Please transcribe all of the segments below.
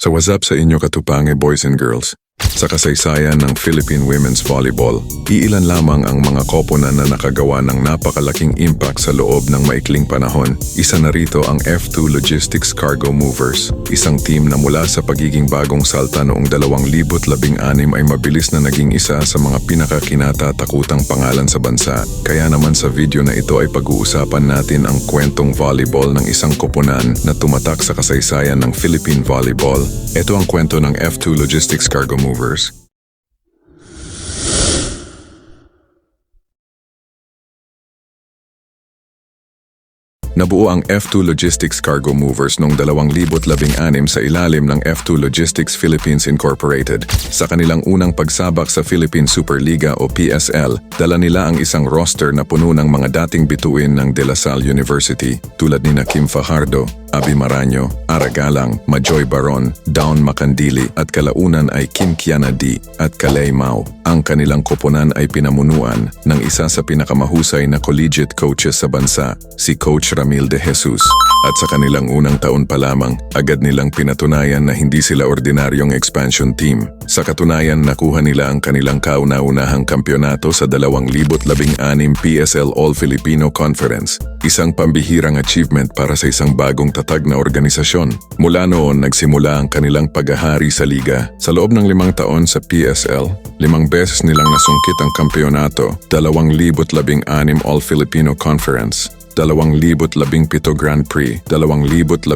So what's up sa inyo katupange boys and girls? Sa kasaysayan ng Philippine Women's Volleyball, iilan lamang ang mga koponan na nakagawa ng napakalaking impact sa loob ng maikling panahon. Isa na rito ang F2 Logistics Cargo Movers, isang team na mula sa pagiging bagong salta noong 2016 ay mabilis na naging isa sa mga pinakakinatatakutang pangalan sa bansa. Kaya naman sa video na ito ay pag-uusapan natin ang kwentong volleyball ng isang koponan na tumatak sa kasaysayan ng Philippine Volleyball. Ito ang kwento ng F2 Logistics Cargo Movers. Nabuo ang F2 Logistics Cargo Movers noong 2016 sa ilalim ng F2 Logistics Philippines Incorporated. Sa kanilang unang pagsabak sa Philippine Superliga o PSL, dala nila ang isang roster na puno ng mga dating bituin ng De La Salle University tulad ni Kim Fajardo, Abi Maraño, Ara Galang, Majoy Baron, Dawn Macandili at kalaunan ay Kim Kiana D at Kalay Mao. Ang kanilang koponan ay pinamunuan ng isa sa pinakamahusay na collegiate coaches sa bansa, si Coach Ramil de Jesus. At sa kanilang unang taon pa lamang, agad nilang pinatunayan na hindi sila ordinaryong expansion team. Sa katunayan, nakuha nila ang kanilang kauna-unahang kampyonato sa 2016 PSL All-Filipino Conference, isang pambihirang achievement para sa isang bagong tatag na organisasyon. Mula noon, nagsimula ang kanilang paghahari sa liga. Sa loob ng 5 taon sa PSL, 5 beses nilang nasungkit ang kampyonato, 2016 All-Filipino Conference, 2017 Grand Prix, 2018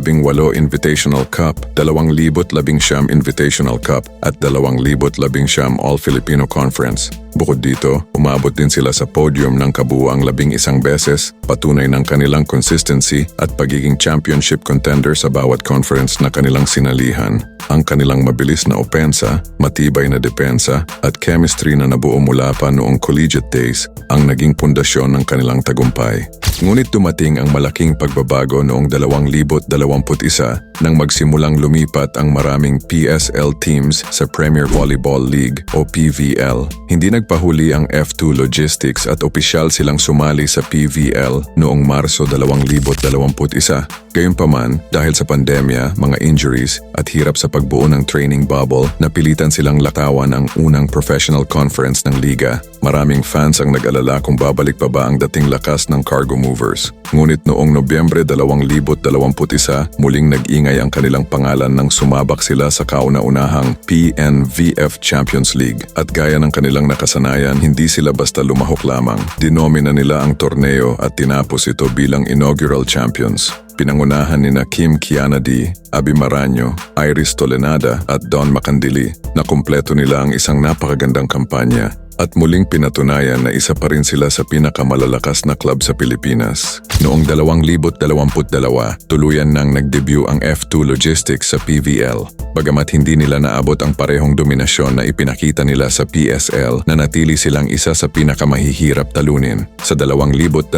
Invitational Cup, 2019 Invitational Cup, at 2019 All-Filipino Conference. Bukod dito, umabot din sila sa podium ng kabuuang 11 beses, patunay ng kanilang consistency at pagiging championship contender sa bawat conference na kanilang sinalihan. Ang kanilang mabilis na opensa, matibay na depensa, at chemistry na nabuo mula pa noong collegiate days ang naging pundasyon ng kanilang tagumpay. Ngunit dumating ang malaking pagbabago noong 2021 nang magsimulang lumipat ang maraming PSL teams sa Premier Volleyball League o PVL. Hindi nagpahuli ang F2 Logistics at opisyal silang sumali sa PVL noong Marso 2021. Gayunpaman, dahil sa pandemya, mga injuries at hirap sa pagbuo ng training bubble, napilitan silang latawan ang unang professional conference ng liga. Maraming fans ang nag-alala kung babalik pa ba ang dating lakas ng Cargo Movers. Ngunit noong Nobyembre 2021, muling nag-ingay ang kanilang pangalan nang sumabak sila sa kauna-unahang PNVF Champions League. At gaya ng kanilang nakasanayan, hindi sila basta lumahok lamang. Dinomina nila ang torneo at tinapos ito bilang inaugural champions. Pinangunahan ni Kim Kiana D, Abi Maraño, Iris Tolenada at Dawn Macandili na kumpleto nila ang isang napakagandang kampanya at muling pinatunayan na isa pa rin sila sa pinakamalalakas na club sa Pilipinas. Noong 2022, tuluyan nang nag-debut ang F2 Logistics sa PVL. Bagamat hindi nila naabot ang parehong dominasyon na ipinakita nila sa PSL, nanatili silang isa sa pinakamahihirap talunin. Sa 2023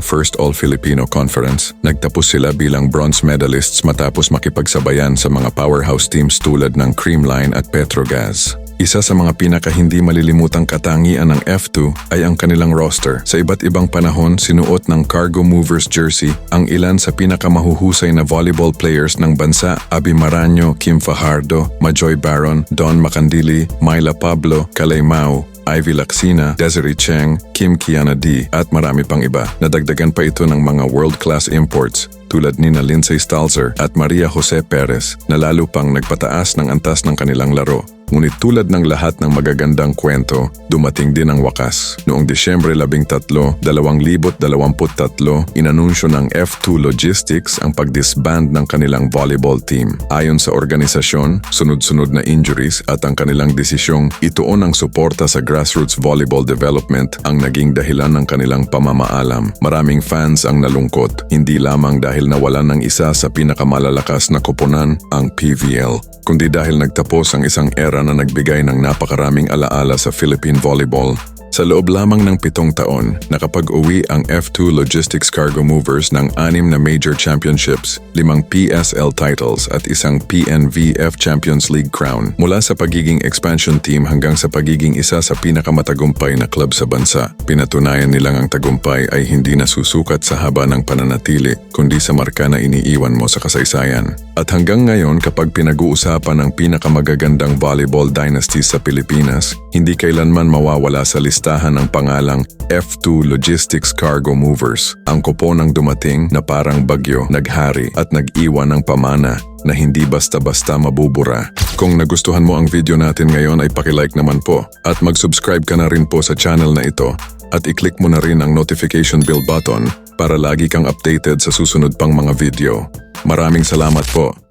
First All-Filipino Conference, nagtapos sila bilang bronze medalists matapos makipagsabayan sa mga powerhouse teams tulad ng Creamline at Petrogas. Isa sa mga pinaka-hindi malilimutang katangian ng F2 ay ang kanilang roster. Sa iba't ibang panahon, sinuot ng Cargo Movers jersey ang ilan sa pinakamahuhusay na volleyball players ng bansa: Abi Maraño, Kim Fajardo, Majoy Baron, Dawn Macandili, Myla Pablo, Kalay Mao, Ivy Lacsina, Desiree Cheng, Kim Kiana D, at marami pang iba. Nadagdagan pa ito ng mga world-class imports tulad ni Lindsay Stalzer at Maria Jose Perez na lalo pang nagpataas ng antas ng kanilang laro. Ngunit tulad ng lahat ng magagandang kwento, dumating din ang wakas. Noong Disyembre 13, 2023, inanunsyo ng F2 Logistics ang pag-disband ng kanilang volleyball team. Ayon sa organisasyon, sunod-sunod na injuries at ang kanilang desisyong ituon ang suporta sa grassroots volleyball development ang naging dahilan ng kanilang pamamaalam. Maraming fans ang nalungkot, hindi lamang dahil nawalan ng isa sa pinakamalalakas na koponan, ang PVL, kundi dahil nagtapos ang isang era na nagbigay ng napakaraming alaala sa Philippine volleyball. Sa loob lamang ng 7 taon, nakapag-uwi ang F2 Logistics Cargo Movers ng 6 na major championships, 5 PSL titles at isang PNVF Champions League crown. Mula sa pagiging expansion team hanggang sa pagiging isa sa pinakamatagumpay na club sa bansa, pinatunayan nilang ang tagumpay ay hindi nasusukat sa haba ng pananatili, kundi sa marka na iniiwan mo sa kasaysayan. At hanggang ngayon, kapag pinag-uusapan ang pinakamagagandang volleyball dynasties sa Pilipinas, hindi kailanman mawawala sa listahan ng pangalang F2 Logistics Cargo Movers. Ang koponang dumating na parang bagyo, naghari at nag-iwan ng pamana na hindi basta-basta mabubura. Kung nagustuhan mo ang video natin ngayon ay paki-like naman po at mag-subscribe ka na rin po sa channel na ito at i-click mo na rin ang notification bell button para lagi kang updated sa susunod pang mga video. Maraming salamat po.